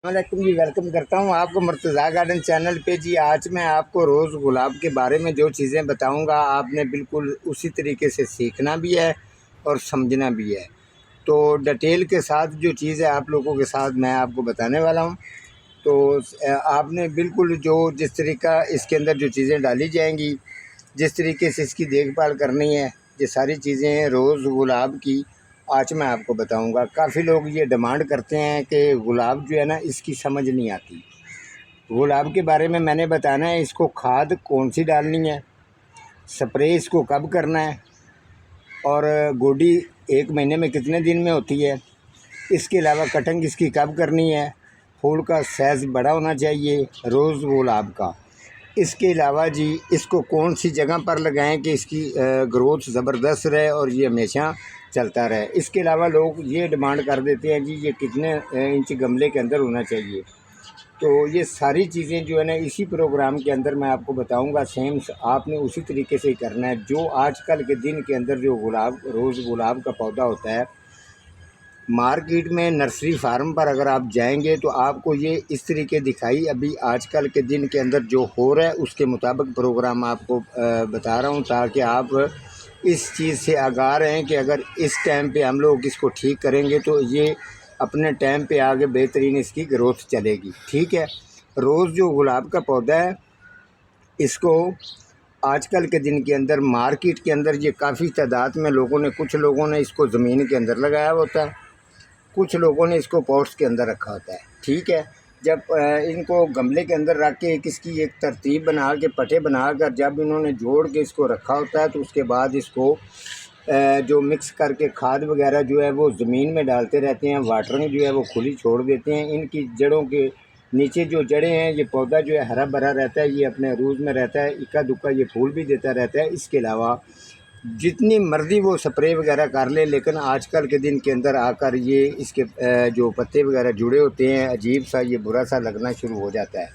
वालेकुम जी, वेलकम करता हूँ आपको मुर्तज़ा गार्डन चैनल पे जी। आज मैं आपको रोज़ गुलाब के बारे में जो चीज़ें बताऊँगा, आपने बिल्कुल उसी तरीके से सीखना भी है और समझना भी है। तो डिटेल के साथ जो चीज़ है आप लोगों के साथ मैं आपको बताने वाला हूँ। तो आपने बिल्कुल जो जिस तरीका इसके अंदर जो चीज़ें डाली जाएंगी, जिस तरीके से इसकी देखभाल करनी है, ये सारी चीज़ें हैं रोज़ गुलाब की। आज मैं आपको बताऊंगा। काफ़ी लोग ये डिमांड करते हैं कि गुलाब जो है ना, इसकी समझ नहीं आती। गुलाब के बारे में मैंने बताना है, इसको खाद कौन सी डालनी है, स्प्रे इसको कब करना है, और गोडी 1 महीने में कितने दिन में होती है। इसके अलावा कटिंग इसकी कब करनी है, फूल का साइज़ बड़ा होना चाहिए रोज़ गुलाब का। इसके अलावा जी, इसको कौन सी जगह पर लगाएं कि इसकी ग्रोथ ज़बरदस्त रहे और ये हमेशा चलता रहे। इसके अलावा लोग ये डिमांड कर देते हैं जी, ये कितने इंच गमले के अंदर होना चाहिए। तो ये सारी चीज़ें जो है ना, इसी प्रोग्राम के अंदर मैं आपको बताऊंगा। सेम आपने उसी तरीके से ही करना है। जो आजकल के दिन के अंदर जो रोज़ गुलाब का पौधा होता है, मार्केट में नर्सरी फार्म पर अगर आप जाएंगे तो आपको ये इस तरीके दिखाई। अभी आजकल के दिन के अंदर जो हो रहा है उसके मुताबिक प्रोग्राम आपको बता रहा हूँ, ताकि आप इस चीज़ से आगाह रहें कि अगर इस टाइम पे हम लोग इसको ठीक करेंगे तो ये अपने टाइम पे आगे बेहतरीन इसकी ग्रोथ चलेगी। ठीक है। रोज़ जो गुलाब का पौधा है, इसको आजकल के दिन के अंदर मार्केट के अंदर ये काफ़ी तादाद में लोगों ने, कुछ लोगों ने इसको ज़मीन के अंदर लगाया होता है, कुछ लोगों ने इसको पॉट्स के अंदर रखा होता है। ठीक है। जब इनको गमले के अंदर रख के इसकी एक तरतीब बना के, पटे बना कर जब इन्होंने जोड़ के इसको रखा होता है, तो उसके बाद इसको जो मिक्स करके खाद वगैरह जो है वो ज़मीन में डालते रहते हैं। वाटरिंग जो है वो खुली छोड़ देते हैं। इनकी जड़ों के नीचे जो जड़ें हैं, ये पौधा जो है हरा भरा रहता है, ये अपने रूज में रहता है, इक्का दुक्का ये फूल भी देता रहता है। इसके अलावा जितनी मर्ज़ी वो स्प्रे वगैरह कर ले, लेकिन आजकल के दिन के अंदर आकर ये इसके जो पत्ते वगैरह जुड़े होते हैं, अजीब सा ये बुरा सा लगना शुरू हो जाता है।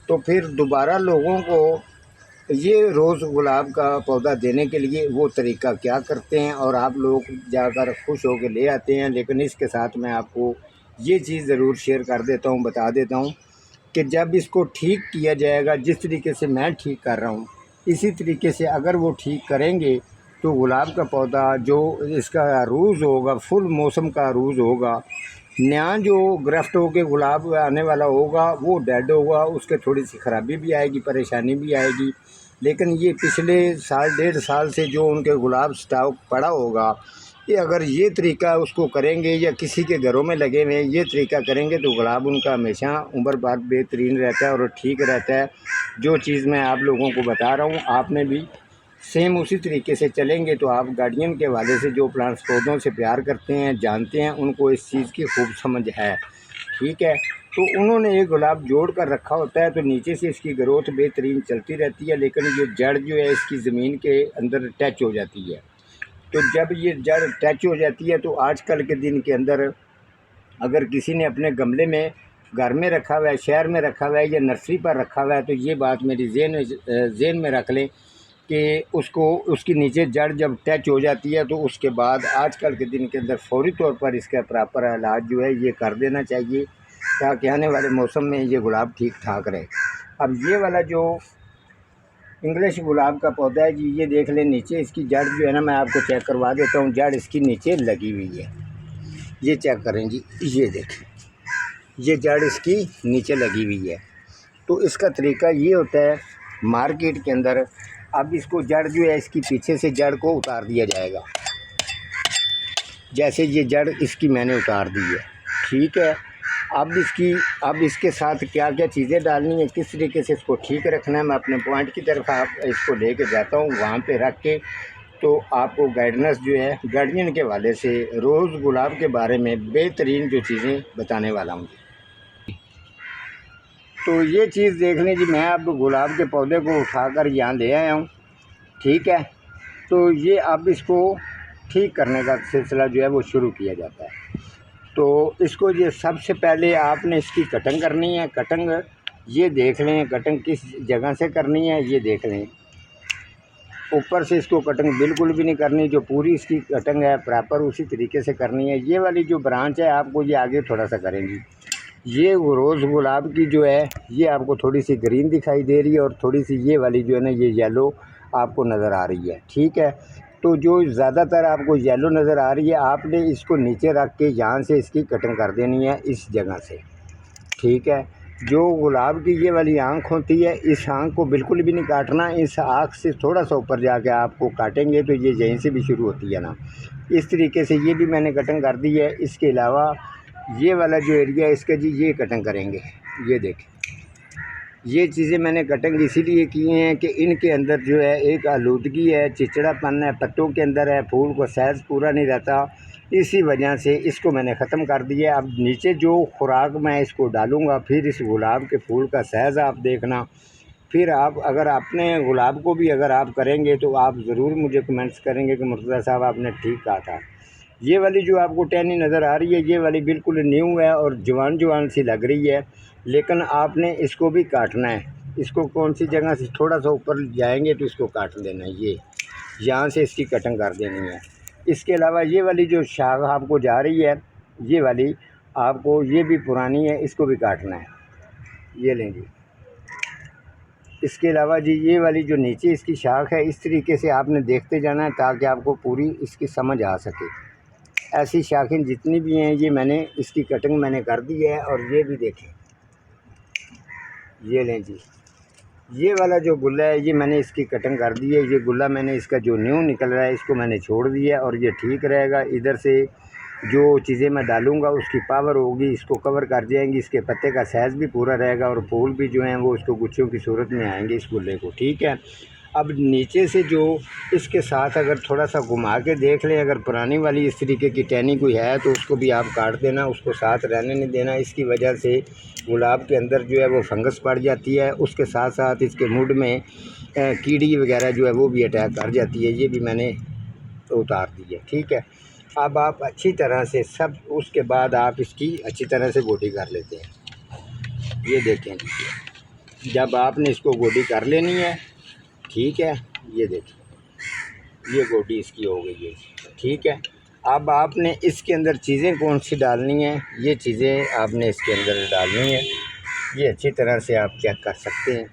तो फिर दोबारा लोगों को ये रोज़ गुलाब का पौधा देने के लिए वो तरीका क्या करते हैं, और आप लोग जाकर खुश होकर ले आते हैं। लेकिन इसके साथ मैं आपको ये चीज़ ज़रूर शेयर कर देता हूँ, बता देता हूँ कि जब इसको ठीक किया जाएगा, जिस तरीके से मैं ठीक कर रहा हूँ, इसी तरीके से अगर वो ठीक करेंगे तो गुलाब का पौधा जो इसका अरूज होगा, फुल मौसम का अरूज होगा, नया जो ग्रफ्ट होके गुलाब आने वाला होगा वो डेड होगा, उसके थोड़ी सी ख़राबी भी आएगी, परेशानी भी आएगी। लेकिन ये पिछले साल 1.5 साल से जो उनके गुलाब स्टॉक पड़ा होगा, ये अगर ये तरीका उसको करेंगे या किसी के घरों में लगे हुए ये तरीका करेंगे तो गुलाब उनका हमेशा उम्र भर बेहतरीन रहता है और ठीक रहता है। जो चीज़ मैं आप लोगों को बता रहा हूँ, आपने भी सेम उसी तरीके से चलेंगे तो आप गार्डियन के हवाले से जो प्लांट्स पौधों से प्यार करते हैं, जानते हैं, उनको इस चीज़ की खूब समझ है। ठीक है। तो उन्होंने ये गुलाब जोड़ कर रखा होता है, तो नीचे से इसकी ग्रोथ बेहतरीन चलती रहती है, लेकिन ये जड़ जो है इसकी ज़मीन के अंदर टच हो जाती है। तो जब ये जड़ टच हो जाती है तो आजकल के दिन के अंदर अगर किसी ने अपने गमले में घर में रखा हुआ है, शहर में रखा हुआ है या नर्सरी पर रखा हुआ है, तो ये बात मेरी जेन में रख लें कि उसको उसकी नीचे जड़ जब टच हो जाती है तो उसके बाद आजकल के दिन के अंदर फौरी तौर पर इसका प्रॉपर इलाज जो है ये कर देना चाहिए, ताकि आने वाले मौसम में ये गुलाब ठीक ठाक रहे। अब ये वाला जो इंग्लिश गुलाब का पौधा है जी, ये देख लें नीचे इसकी जड़ जो है ना, मैं आपको चेक करवा देता हूँ। जड़ इसकी नीचे लगी हुई है, ये चेक करें जी, ये देखें, ये जड़ इसकी नीचे लगी हुई है। तो इसका तरीका ये होता है मार्केट के अंदर, अब इसको जड़ जो है इसकी पीछे से जड़ को उतार दिया जाएगा, जैसे ये जड़ इसकी मैंने उतार दी है। ठीक है। अब इसके साथ क्या क्या चीज़ें डालनी है, किस तरीके से इसको ठीक रखना है, मैं अपने पॉइंट की तरफ आप इसको लेके जाता हूँ, वहाँ पे रख के तो आपको गाइडेंस जो है गार्डियन के हवाले से रोज़ गुलाब के बारे में बेहतरीन जो चीज़ें बताने वाला हूँ। तो ये चीज़ देख लें जी, मैं अब गुलाब के पौधे को उठाकर यहाँ ले आया हूँ। ठीक है। तो ये अब इसको ठीक करने का सिलसिला जो है वो शुरू किया जाता है। तो इसको ये सबसे पहले आपने इसकी कटिंग करनी है। कटिंग ये देख लें, कटिंग किस जगह से करनी है ये देख लें। ऊपर से इसको कटिंग बिल्कुल भी नहीं करनी, जो पूरी इसकी कटिंग है प्रॉपर उसी तरीके से करनी है। ये वाली जो ब्रांच है आपको ये आगे थोड़ा सा करेंगी, ये रोज़ गुलाब की जो है ये आपको थोड़ी सी ग्रीन दिखाई दे रही है और थोड़ी सी ये वाली जो है ना ये येलो आपको नज़र आ रही है। ठीक है, तो जो ज़्यादातर आपको येलो नज़र आ रही है आपने इसको नीचे रख के यहाँ से इसकी कटिंग कर देनी है इस जगह से। ठीक है, जो गुलाब की ये वाली आँख होती है इस आँख को बिल्कुल भी नहीं काटना, इस आँख से थोड़ा सा ऊपर जाके आपको काटेंगे तो ये यहीं से भी शुरू होती है ना। इस तरीके से ये भी मैंने कटिंग कर दी है। इसके अलावा ये वाला जो एरिया है इसका जी ये कटिंग करेंगे। ये देखें, ये चीज़ें मैंने कटिंग इसीलिए की हैं कि इनके अंदर जो है एक आलूदगी है, चिचड़ापन है, पत्तों के अंदर है, फूल को साइज़ पूरा नहीं रहता, इसी वजह से इसको मैंने ख़त्म कर दिया। अब नीचे जो खुराक मैं इसको डालूँगा, फिर इस गुलाब के फूल का साइज़ आप देखना। फिर आप अगर अपने गुलाब को भी अगर आप करेंगे तो आप ज़रूर मुझे कमेंट्स करेंगे कि मुर्तज़ा साहब आपने ठीक कहा था। ये वाली जो आपको टहनी नज़र आ रही है ये वाली बिल्कुल न्यू है और जवान जवान सी लग रही है, लेकिन आपने इसको भी काटना है। इसको कौन सी जगह से थोड़ा सा ऊपर जाएंगे तो इसको काट देना है, ये यहाँ से इसकी कटिंग कर देनी है। इसके अलावा ये वाली जो शाख आपको जा रही है ये वाली आपको ये भी पुरानी है, इसको भी काटना है। ये लें जी। इसके अलावा जी ये वाली जो नीचे इसकी शाख है इस तरीके से आपने देखते जाना है ताकि आपको पूरी इसकी समझ आ सके। ऐसी शाखें जितनी भी हैं ये मैंने इसकी कटिंग मैंने कर दी है। और ये भी देखें, ये लें जी, ये वाला जो गुल्ला है ये मैंने इसकी कटिंग कर दी है। ये गुल्ला मैंने इसका जो न्यू निकल रहा है इसको मैंने छोड़ दिया और ये ठीक रहेगा। इधर से जो चीज़ें मैं डालूँगा उसकी पावर होगी, इसको कवर कर जाएंगी, इसके पत्ते का साइज़ भी पूरा रहेगा और फूल भी जो हैं वो उसको गुच्छों की सूरत में आएंगे इस गुल्ले को। ठीक है, अब नीचे से जो इसके साथ अगर थोड़ा सा घुमा के देख लें, अगर पुरानी वाली इस तरीके की टहनी कोई है तो उसको भी आप काट देना, उसको साथ रहने नहीं देना। इसकी वजह से गुलाब के अंदर जो है वो फंगस पड़ जाती है, उसके साथ साथ इसके मुड में कीड़ी वगैरह जो है वो भी अटैक कर जाती है। ये भी मैंने उतार दी है। ठीक है, अब आप अच्छी तरह से सब उसके बाद आप इसकी अच्छी तरह से गोडी कर लेते हैं। ये देखें, जब आपने इसको गोडी कर लेनी है, ठीक है, ये देखिए ये गोडी इसकी हो गई है। ठीक है, अब आपने इसके अंदर चीज़ें कौन सी डालनी है, ये चीज़ें आपने इसके अंदर डालनी है। ये अच्छी तरह से आप चेक कर सकते हैं।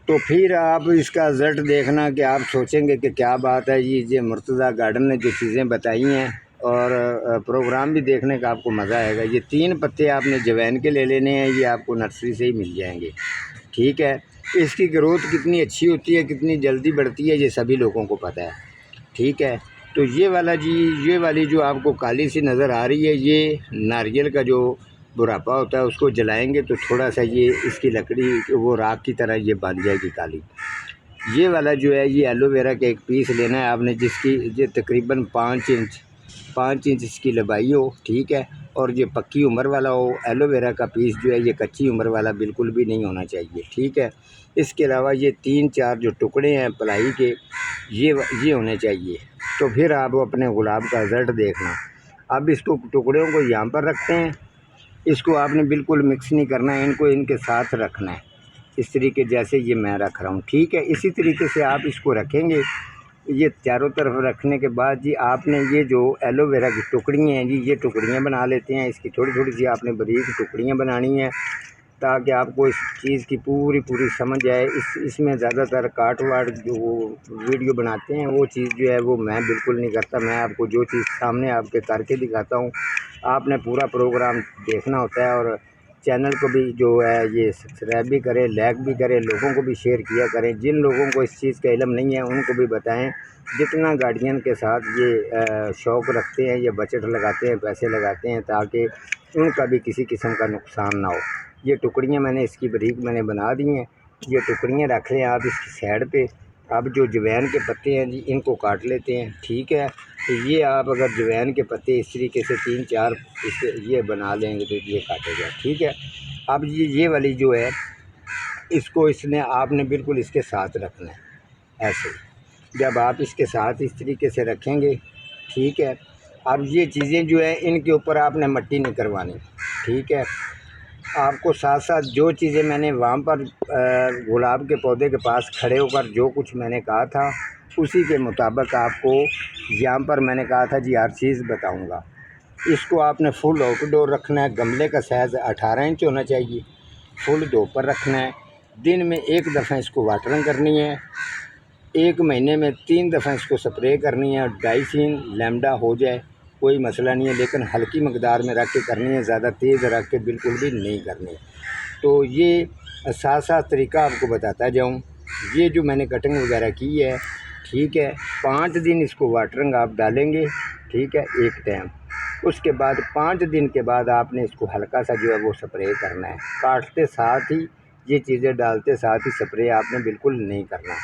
तो फिर आप इसका रिज़ल्ट देखना कि आप सोचेंगे कि क्या बात है, ये मुर्तज़ा गार्डन ने जो चीज़ें बताई हैं और प्रोग्राम भी देखने का आपको मज़ा आएगा। ये 3 पत्ते आपने जवैन के ले लेने हैं, ये आपको नर्सरी से ही मिल जाएंगे। ठीक है, इसकी ग्रोथ कितनी अच्छी होती है, कितनी जल्दी बढ़ती है, ये सभी लोगों को पता है। ठीक है, तो ये वाला जी, ये वाली जो आपको काली सी नज़र आ रही है ये नारियल का जो बुढ़ापा होता है उसको जलाएंगे तो थोड़ा सा ये इसकी लकड़ी वो राख की तरह ये बन जाएगी काली। ये वाला जो है ये एलोवेरा का एक पीस लेना है आपने, जिसकी ये तकरीबन 5 इंच इसकी लंबाई हो। ठीक है, और ये पक्की उम्र वाला हो। एलोवेरा का पीस जो है ये कच्ची उम्र वाला बिल्कुल भी नहीं होना चाहिए। ठीक है, इसके अलावा ये 3-4 जो टुकड़े हैं पलाई के ये होने चाहिए। तो फिर आप अपने गुलाब का रिज़ल्ट देखना। अब इसको टुकड़ों को यहाँ पर रखते हैं, इसको आपने बिल्कुल मिक्स नहीं करना है, इनको इनके साथ रखना है इस तरीके जैसे ये मैं रख रहा हूँ। ठीक है, इसी तरीके से आप इसको रखेंगे। ये चारों तरफ रखने के बाद जी आपने ये जो एलोवेरा की टुकड़ियाँ हैं जी ये टुकड़ियाँ बना लेते हैं। इसकी थोड़ी थोड़ी सी आपने बारीक टुकड़ियाँ बनानी हैं ताकि आपको इस चीज़ की पूरी समझ आए। इसमें ज़्यादातर काट वाट जो वीडियो बनाते हैं वो चीज़ जो है वो मैं बिल्कुल नहीं करता। मैं आपको जो चीज़ सामने आपके करके दिखाता हूँ, आपने पूरा प्रोग्राम देखना होता है। और चैनल को भी जो है ये सब्सक्राइब भी करें, लाइक भी करें, लोगों को भी शेयर किया करें। जिन लोगों को इस चीज़ का इल्म नहीं है उनको भी बताएं। जितना गार्डियन के साथ ये शौक़ रखते हैं, ये बजट लगाते हैं, पैसे लगाते हैं ताकि उनका भी किसी किस्म का नुकसान ना हो। ये टुकड़ियाँ मैंने इसकी बारीक मैंने बना दी हैं, ये टुकड़ियाँ रख लें आप इसकी साइड पे। अब जो जवैन के पत्ते हैं जी इनको काट लेते हैं। ठीक है, तो ये आप अगर जवैन के पत्ते इस तरीके से 3-4 इसे ये बना लेंगे तो ये काटेगा। ठीक है, अब ये वाली जो है इसको इसने आपने बिल्कुल इसके साथ रखना है ऐसे। जब आप इसके साथ इस तरीके से रखेंगे, ठीक है, अब ये चीज़ें जो है इनके ऊपर आपने मिट्टी नहीं करवानी। ठीक है, आपको साथ साथ जो चीज़ें मैंने वहाँ पर गुलाब के पौधे के पास खड़े होकर जो कुछ मैंने कहा था उसी के मुताबिक आपको यहाँ पर मैंने कहा था जी हर चीज़ बताऊँगा। इसको आपने फुल आउटडोर रखना है। गमले का साइज़ 18 इंच होना चाहिए। फुल धूप पर रखना है। दिन में 1 दफ़ा इसको वाटरिंग करनी है। 1 महीने में 3 दफ़ा इसको स्प्रे करनी है। डाइसिन लैम्डा हो जाए कोई मसला नहीं है, लेकिन हल्की मकदार में रख के करनी है, ज़्यादा तेज़ रख के बिल्कुल भी नहीं करनी। तो ये साथ साथ तरीका आपको बताता जाऊँ। ये जो मैंने कटिंग वगैरह की है, ठीक है, 5 दिन इसको वाटरिंग आप डालेंगे, ठीक है, एक टाइम। उसके बाद 5 दिन के बाद आपने इसको हल्का सा जो है वो स्प्रे करना है। काटते साथ ही ये चीज़ें डालते साथ ही स्प्रे आपने बिल्कुल नहीं करना।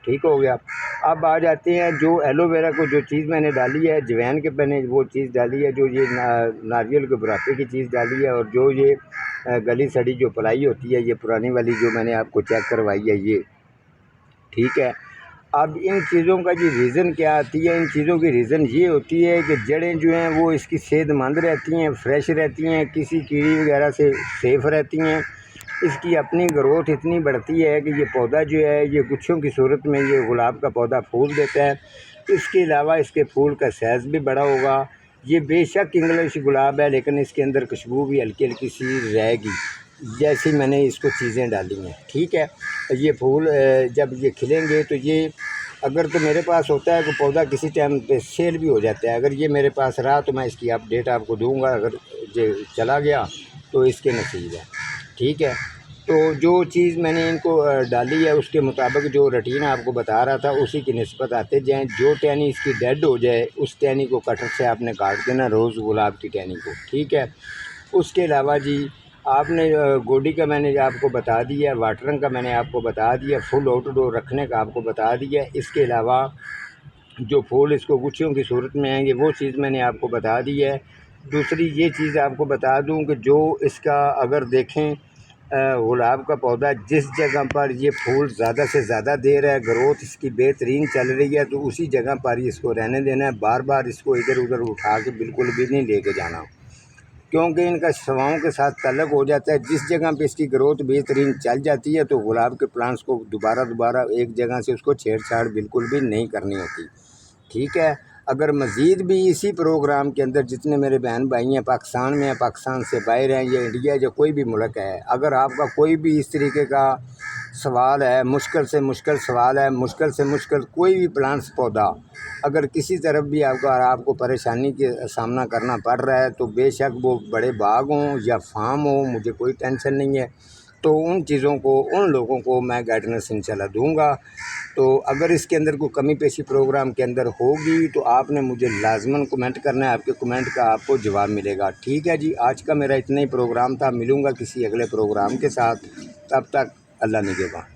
ठीक हो गया। अब आ जाते हैं जो एलोवेरा को जो चीज़ मैंने डाली है, अजवाइन के मैंने वो चीज़ डाली है, जो ये नारियल के बुरादे की चीज़ डाली है, और जो ये गली सड़ी जो पलाई होती है, ये पुरानी वाली जो मैंने आपको चेक करवाई है ये, ठीक है। अब इन चीज़ों का जी रीज़न क्या आती है, इन चीज़ों की रीज़न ये होती है कि जड़ें जो हैं वो इसकी सेहतमंद रहती हैं, फ्रेश रहती हैं, किसी कीड़ी वगैरह से सेफ़ रहती हैं। इसकी अपनी ग्रोथ इतनी बढ़ती है कि ये पौधा जो है ये गुच्छों की सूरत में ये गुलाब का पौधा फूल देता है। इसके अलावा इसके फूल का साइज़ भी बड़ा होगा। ये बेशक इंग्लिश गुलाब है, लेकिन इसके अंदर खुशबू भी हल्की हल्की सी रहेगी, जैसी मैंने इसको चीज़ें डाली हैं, ठीक है। ये फूल जब ये खिलेंगे तो ये, अगर तो मेरे पास होता है कि पौधा किसी टाइम पे सेल भी हो जाता है, अगर ये मेरे पास रहा तो मैं इसकी अपडेट आपको दूंगा। अगर ये चला गया तो इसके नसीब है, ठीक है। तो जो चीज़ मैंने इनको डाली है उसके मुताबिक जो रूटीन आपको बता रहा था उसी की निस्बत आते जाएँ। जो टहनी इसकी डेड हो जाए उस टहनी को कटर से आपने काट देना, रोज़ गुलाब की टहनी को, ठीक है। उसके अलावा जी आपने गोडी का मैंने आपको बता दिया, वाटरिंग का मैंने आपको बता दिया, फुल आउटडोर रखने का आपको बता दिया। इसके अलावा जो फूल इसको गुच्छियों की सूरत में आएंगे वो चीज़ मैंने आपको बता दी है। दूसरी ये चीज़ आपको बता दूं कि जो इसका अगर देखें गुलाब का पौधा जिस जगह पर ये फूल ज़्यादा से ज़्यादा दे रहा है, ग्रोथ इसकी बेहतरीन चल रही है, तो उसी जगह पर ही इसको रहने देना है। बार बार इसको इधर उधर उठा के बिल्कुल भी नहीं लेके जाना, क्योंकि इनका हवाओं के साथ तल्लक हो जाता है। जिस जगह पे इसकी ग्रोथ बेहतरीन चल जाती है तो गुलाब के प्लांट्स को दोबारा एक जगह से उसको छेड़छाड़ बिल्कुल भी नहीं करनी होती, ठीक है। अगर मज़ीद भी इसी प्रोग्राम के अंदर जितने मेरे बहन भाई हैं पाकिस्तान में हैं, पाकिस्तान से बाहर हैं, या इंडिया या कोई भी मुल्क है, अगर आपका कोई भी इस तरीके का सवाल है, मुश्किल से मुश्किल सवाल है, मुश्किल से मुश्किल कोई भी प्लांट्स पौधा अगर किसी तरफ भी आपको परेशानी के सामना करना पड़ रहा है, तो बेशक वो बड़े बाग हों या फार्म हो, मुझे कोई टेंशन नहीं है। तो उन चीज़ों को उन लोगों को मैं गाइडेंस इंशाल्लाह दूंगा। तो अगर इसके अंदर कोई कमी पेशी प्रोग्राम के अंदर होगी तो आपने मुझे लाजमन कमेंट करना है, आपके कमेंट का आपको जवाब मिलेगा, ठीक है जी। आज का मेरा इतना ही प्रोग्राम था, मिलूँगा किसी अगले प्रोग्राम के साथ, तब तक अल्लाह निगहबान।